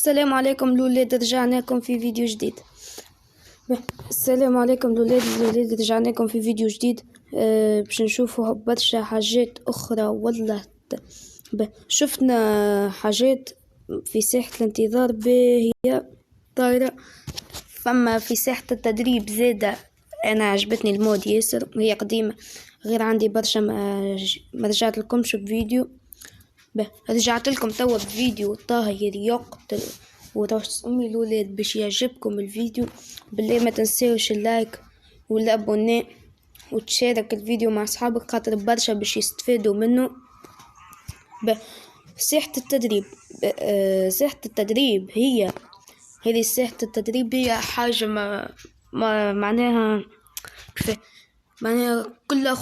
السلام عليكم الولاد، رجعناكم في فيديو جديد. السلام عليكم الولاد رجعناكم في فيديو جديد. باش نشوفوا برشا حاجات اخرى والله. شفنا حاجات في ساحة الانتظار هي طايرة. فما في ساحة التدريب زادة، انا عجبتني المود ياسر وهي قديمة، غير عندي برشا ما رجعت لكمش بفيديو. رجعت لكم توا بفيديو طاهر يقتل. وراس امي الولاد باش يعجبكم الفيديو بالله ما تنساوش اللايك والابوني وتشارك الفيديو مع اصحابك، خاطر برشا باش يستفادوا منه. ساحة التدريب، ساحة التدريب هي هذه ساحة التدريب هي حاجة ما معناها كلها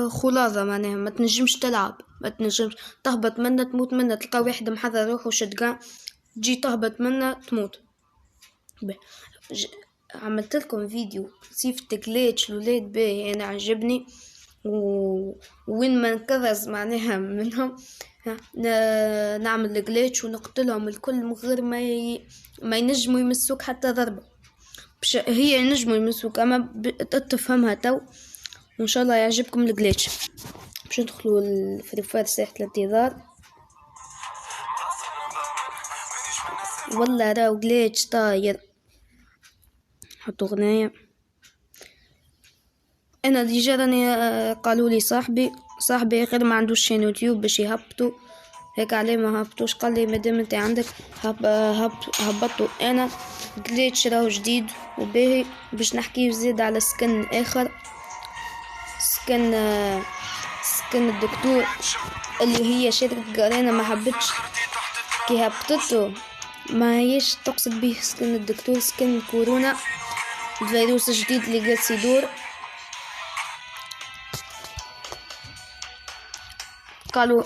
خلاصة، معناها ما تنجمش تلعب، ما تنجمش تهبط منها تموت منها، تلقى واحد محضر روحه وشدقان تجي تهبط منها تموت. عملت لكم فيديو صيفة جليتش الولاد باهي، انا عجبني وين ما نكرز معناها منهم نعمل جليتش ونقتلهم الكل من غير ما ينجموا يمسوك حتى ضربة. هي ينجموا يمسوك اما تفهمها تو، وان شاء الله يعجبكم الجليتش. باش ندخلوا الفري فاير ساحة الانتظار. والله راو جليتش طاير. حطوا غناية. انا ديجا راني قالوا لي صاحبي غير ما عندوش شين يوتيوب باش يهبطوا هيك، عليه ما هبطوش. قال لي مادام انت عندك هبطوا. انا جليتش راهو جديد وباهي. باش نحكي زيد على سكن اخر، سكن الدكتور اللي هي شركة قرينا ما حبتش كي هبطته، ما هيش تقصد به سكن الدكتور، سكن كورونا الفيروس الجديد اللي جالس يدور. قالوا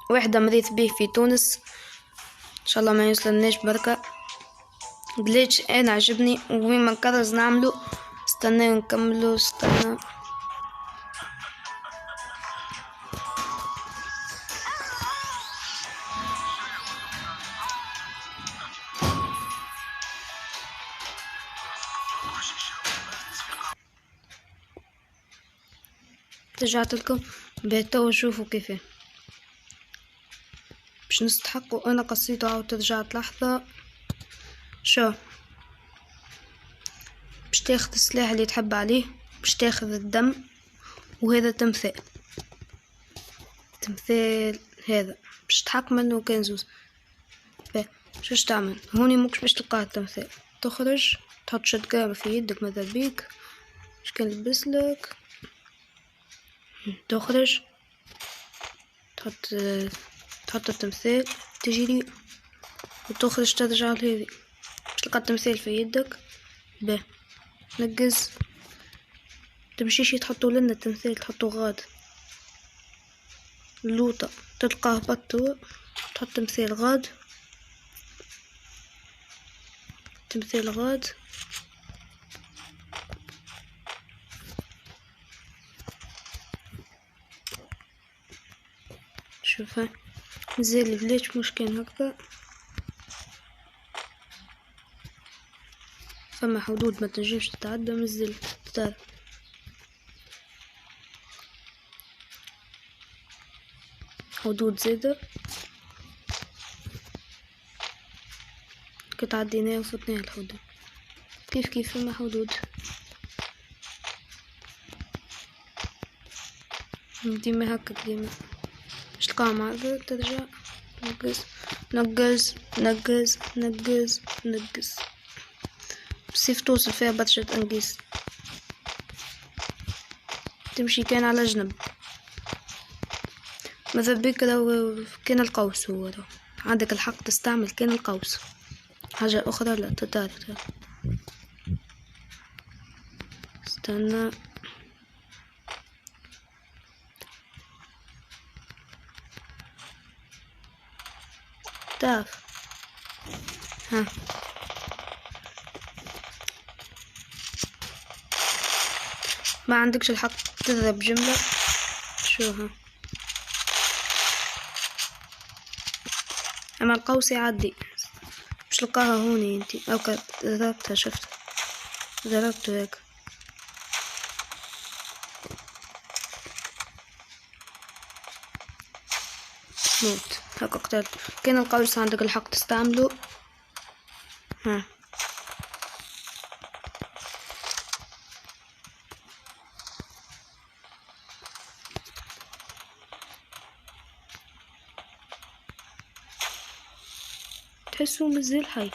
واحدة مريض به في تونس، ان شاء الله ما يوصلناش بركة. جليتش انا عجبني وين ما نكرز نعملو. استنى نكملو. استنى رجعت لكم بهتو شوفوا كيفاه باش نستحقوا. انا قصيته عاود رجعت لحظة. شو باش تاخذ السلاح اللي تحب عليه، باش تاخذ الدم، وهذا تمثال هذا باش تحق منه كنزوز. شوش تعمل هوني موكش باش تلقاه التمثال، تخرج تحط شتقارة في يدك ماذا بيك باش كان لبسلك، تخرج تحط التمثال تجري وتخرج ترجع لهذي باش تلقى التمثال في يدك. نقز تمشيش تحطوا لنا التمثال، تحطوا غاد اللوطة تلقاه بطو، تحط تمثال غاد شوفها مازال الفلاش مش كان هكذا. فما حدود ما تنجمش تتعدى مازال تتعرف. حدود زادة كتعديناها وفتناها الحدود. كيف فما حدود ديما هكا، ديما باش تلقاها معذور ترجع نقز بسيف توصل فيها برشا انقيس. تمشي كان على جنب ماذا بيك لو كان القوس، هو عندك الحق تستعمل كان القوس. حاجة أخرى لا تتعرف. استنى تعرف ما عندكش الحق تضرب جملة. شو اما القوس يعدي، باش تلقاها هوني انتي، او ضربتها، شفت ضربته هيك. موت هكا قتل. كان القوس عندك الحق تستعمله. ها تحسه مازال حي.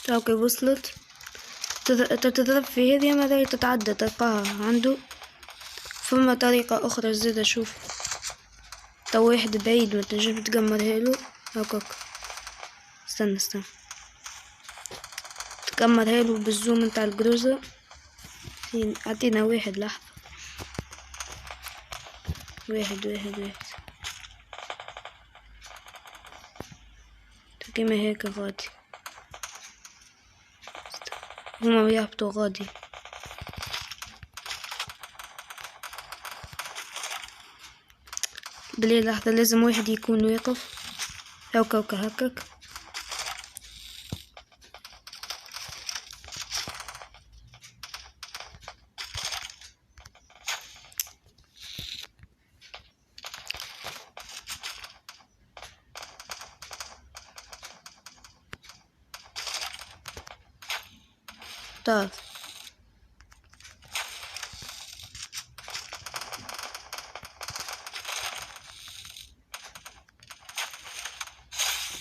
اوكي وصلت. تضرب في هذه ما تتعدى تلقاها عنده. فما طريقة أخرى زيادة، شوف تو واحد بعيد ما تنجم تقمرها له هكاك. استنى تقمرها له بالزوم نتاع الجروزة. عطينا واحد لحظة. واحد كيما هيك غادي هما يهبطوا غادي. بلي لحظة لازم واحد يكون واقف هكاك. طاف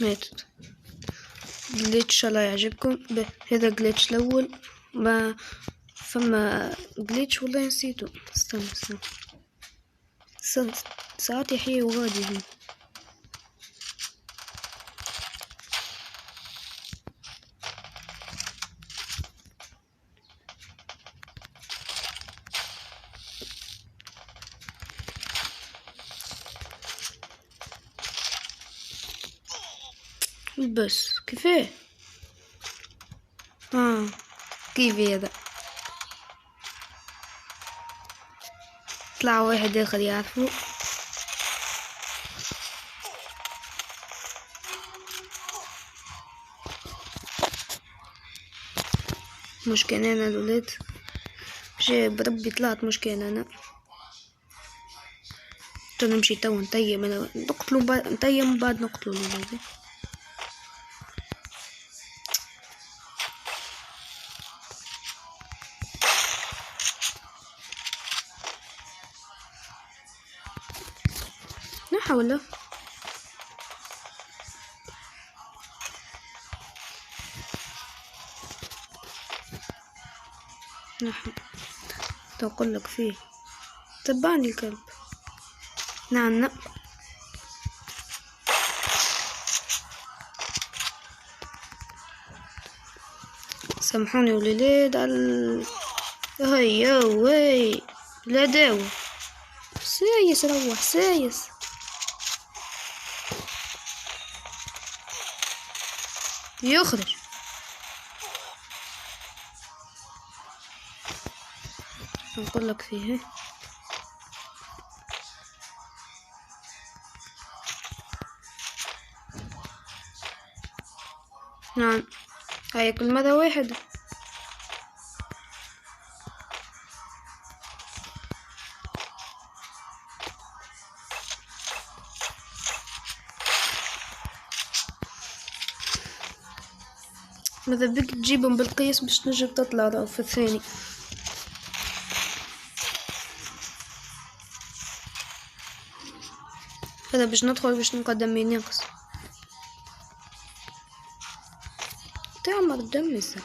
ماتت. جليتش الله يعجبكم. هذا جليتش الاول. ما فما جليتش والله نسيته. استنى ساعات يحيي وغادي هنا. بس كيفاه كيف هذا طلع واحد اخر يعرفه. مش كان انا الولاد مشي بربي طلعت مش كان انا. نمشي تو نتيم نقتلو نتيم بعد نقتلو الولاد. نحاول تقولك فيه تبعني الكلب. نعم سامحوني وليلاد هيا وي لا داوة. سايس روح سايس. يخرج نقولك فيه. نعم هاي كل مرة واحد. ماذا بك تجيبهم بالقياس باش تنجم تطلع في الثاني. هذا باش ندخل باش نقدم مين ينقص تعمر الدم لسه.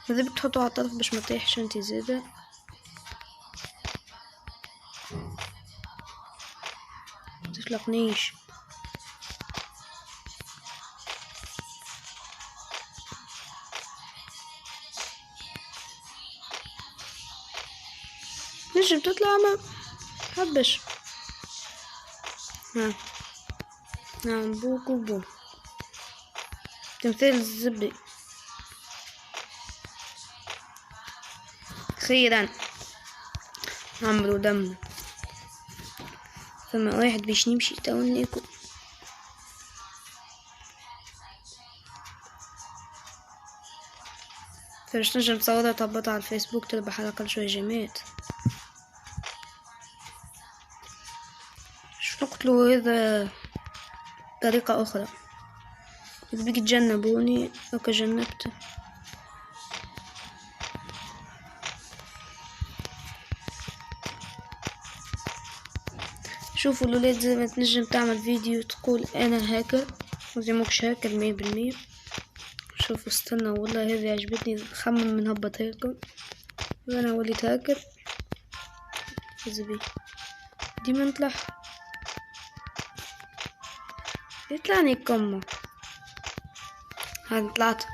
ماذا بك تحطوها على الطرف باش ما تطيحش انتي زاده. متفلقنيش. نجم تطلع ما حبش. نعم بوكو بو تمثال الزبي. أخيرا عمرو دم. فما واحد باش نمشي تونيكو. فاش نجم تصورها تهبطها على الفيسبوك تربح على الأقل شوية جيمات. شو نقتلو هذا طريقة أخرى. إذا بيك تجنبوني هكا جنبت. شوفوا الولاد زي ما تنجم تعمل فيديو تقول أنا هاكر وزي موكش هاكر 100%. شوفوا استنى والله هذه عجبتني. خمم من هبط هاكر وأنا وليت هاكر. زبي ديما نطلع يطلعني كمه. هاد طلعت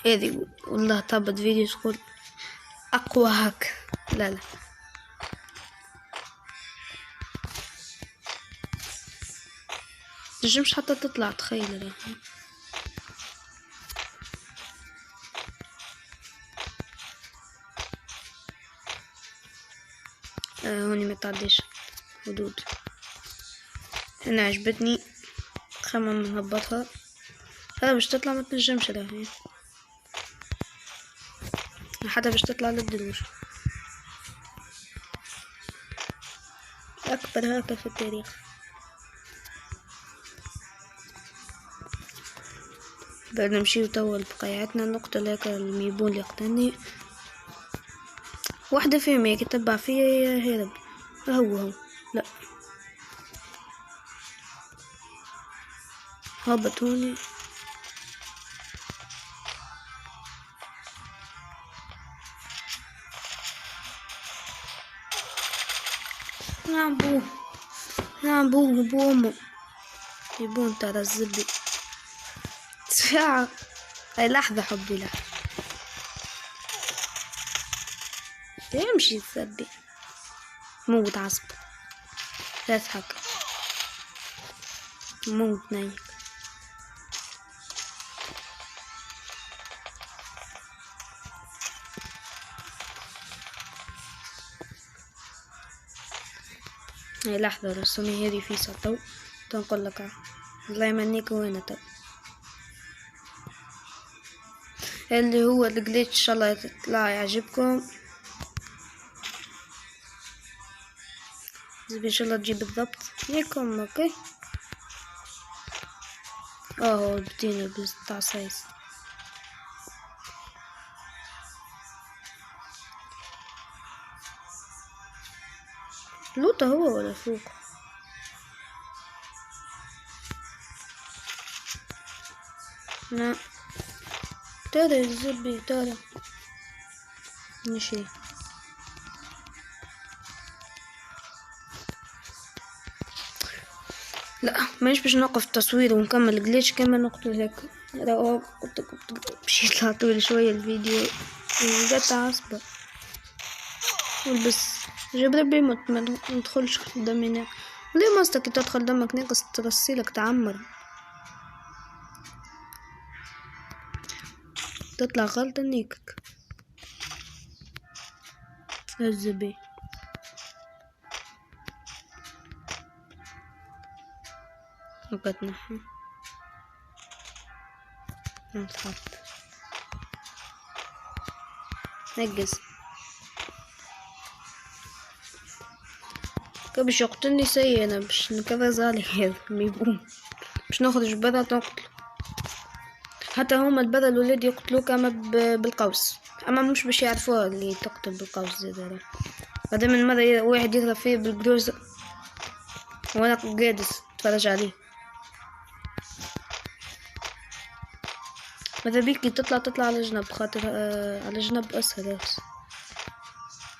هذه والله تهبط فيديو تقول أقوى هاك. لا نجمش حتى تطلع. تخيل هوني ما تعديش حدود. انا عجبتني. خمم نهبطها. هذا باش تطلع ما تنجمش راهي حتى باش تطلع للدروج. اكبر هاكر في التاريخ. بعد نمشيو توا لبقياتنا نقتل هاكر الميبون اللي قتلني. واحدة فيهم هيك تتبع فيا هرب. هو لا هبطوني. نعم بوه بومو يبون ترى الزبي ساعة. اي لحظة حبي لحظة يمشي الزبي موت عصب. لا تحك موت نايك. هاي لحظة رسومي هذي في سطو تنقل لك الله يمنيك وين تو اللي هو الجليتش. ان شاء الله يطلع يعجبكم. ان شاء الله تجيب بالضبط ليكم. اوكي هو بدينا بتاع سايس. لوطة هو ولا فوق؟ لا ترى الزبي ترى نشي. لا مانيش باش نوقف التصوير ونكمل جليتش كما نقتل هيك. لا مشيت يطلع طويل شوية الفيديو جات عصبة والبس جاب ربي ما ندخلش دمي ناقص. ليه ماستك تدخل دمك ناقص ترسيلك تعمر تطلع غلطة نيكك الزبي. وقتنحى نتحط نقز باش يقتلني سيء. انا باش نكرز عليه هذا ميبون باش نخرج برا تقتل. حتى هما البرا الولاد يقتلوك كما بالقوس اما مش باش يعرفوها اللي تقتل بالقوس زي بعدين من مرة واحد يضرب فيه بالجروز وانا قاعد اتفرج عليه. ماذا بيك تطلع على جنب خاطر على جنب اسهل.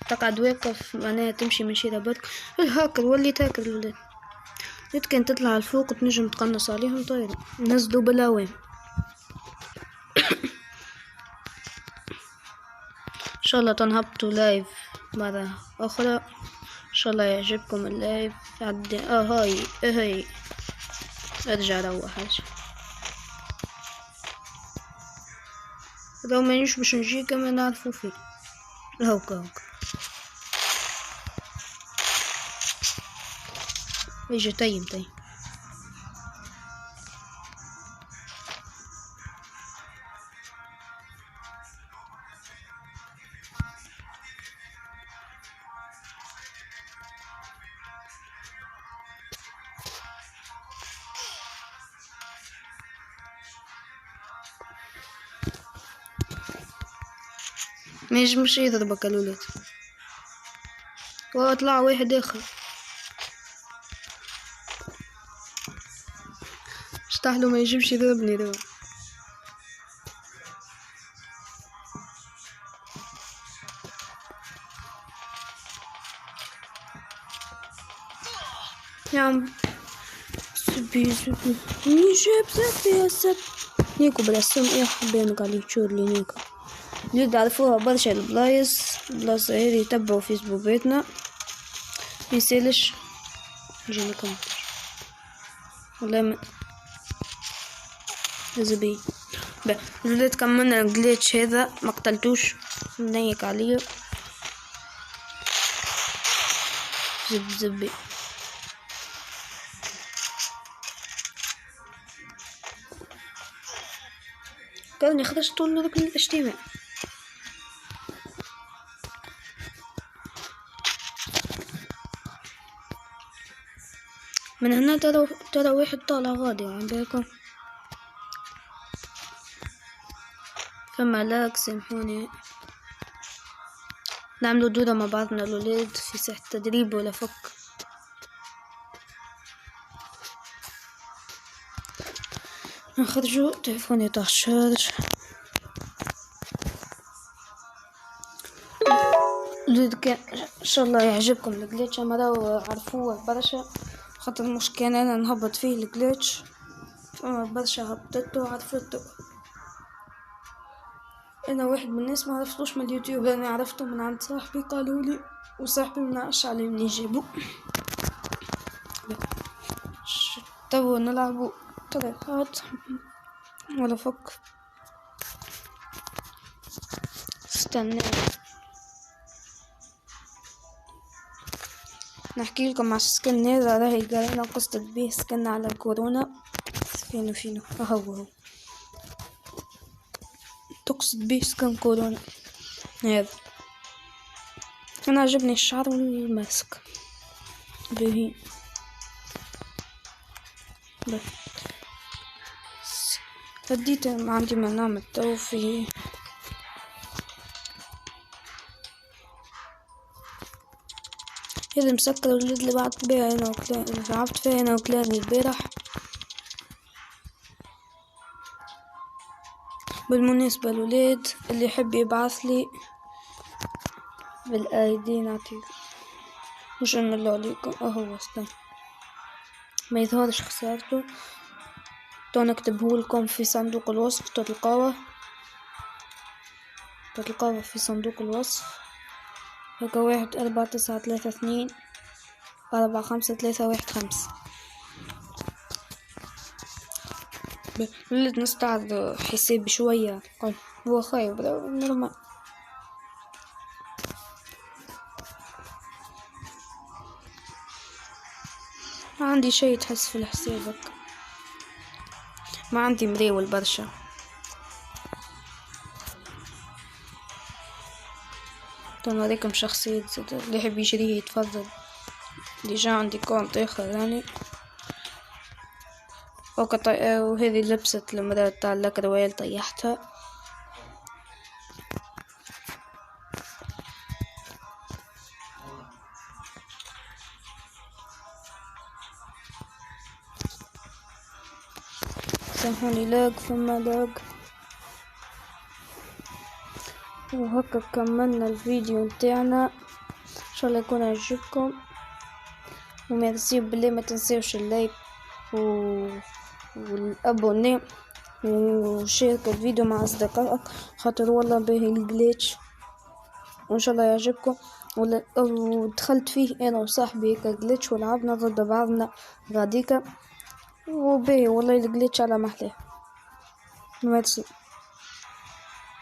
تقعد واقف معناها تمشي من شي لبرك. الهاكر ولي تاكل الولاد. كان تطلع على الفوق تنجم تقنص عليهم طيب نزلوا بلاوين. ان شاء الله تنهبطوا لايف مرة اخرى. ان شاء الله يعجبكم اللايف. عدي هاي ارجع روح حاجة. لو مانيش باش نجي كما نعرفوا فيه هوكا ايجي تيم ما يجمش يضربك الولد. واطلع واحد اخر اشتحله ما يجيبش يضربني دابا. يا عم سبي نجيب زبي يا سب نيكو بلا سم ايه حبينك على اليوتيوب اللي نيكو اللي تعرفوها برشا البلاصة هذي تبعوا فيسبوك بيتنا ميسالش يجيني كمل والله ما زبي بديت كملنا الجليتش هذا ما قتلتوش نيك عليه زبي كوني خرجت طول ركن الاجتماع. من هنا ترى واحد طالع غادي عم بالكم فما لاك سامحوني نعملوا دورة مع بعضنا الولاد في ساحة تدريب ولا فك. نخرجوا تليفوني طاح شارج. كان ان شاء الله يعجبكم الجليتش اما راهو عرفوه برشا خاطر مش كان انا نهبط فيه الجليتش برشا هبطته وعرفته. انا واحد من الناس ما عرفتوش من اليوتيوب انا عرفته من عند صاحبي قالوا لي وصاحبي منعش عليه من يجيبه. تو نلعبوا طريقات ولا فك. استنى نحكي لكم على السكن هذا راهي قالنا قصة بيه سكن على الكورونا. فينو هو تقصد بيه سكن كورونا هذا. انا عجبني الشعر والماسك به رديت ما عندي ما نعمل تو فيه هذا مسكر الولد اللي بعت بيها انا وكلاني لعبت فيها انا وكلاني البارح. بالمناسبة الولاد اللي يحب يبعث لي بالايدي نعطيه مش نملو عليكم اهو استنى ما يظهرش خسارته تو نكتبه لكم في صندوق الوصف تلقاوه في صندوق الوصف هكا 1493245315 ولد نستعرض حسابي شوية هو خايب نورمال. ما عندي شي تحس في حسابك ما عندي مريول برشا تنوريكم شخصية اللي يحب يشريه يتفضل. ديجا عندي كونت اخر يعني وهذه لبست المرأة تاع الكرويل طيحتها. سامحوني لاق ثم لاق. وهكا كملنا الفيديو نتاعنا ان شاء الله يكون عجبكم وميرسي بالله ما تنساوش اللايك والابوني وشارك الفيديو مع اصدقائك خاطر والله باهي الجليتش وان شاء الله يعجبكم. ودخلت فيه انا وصاحبي هيك جليتش ولعبنا ضد بعضنا غاديكا وباهي والله الجليتش على محلاه. ميرسي.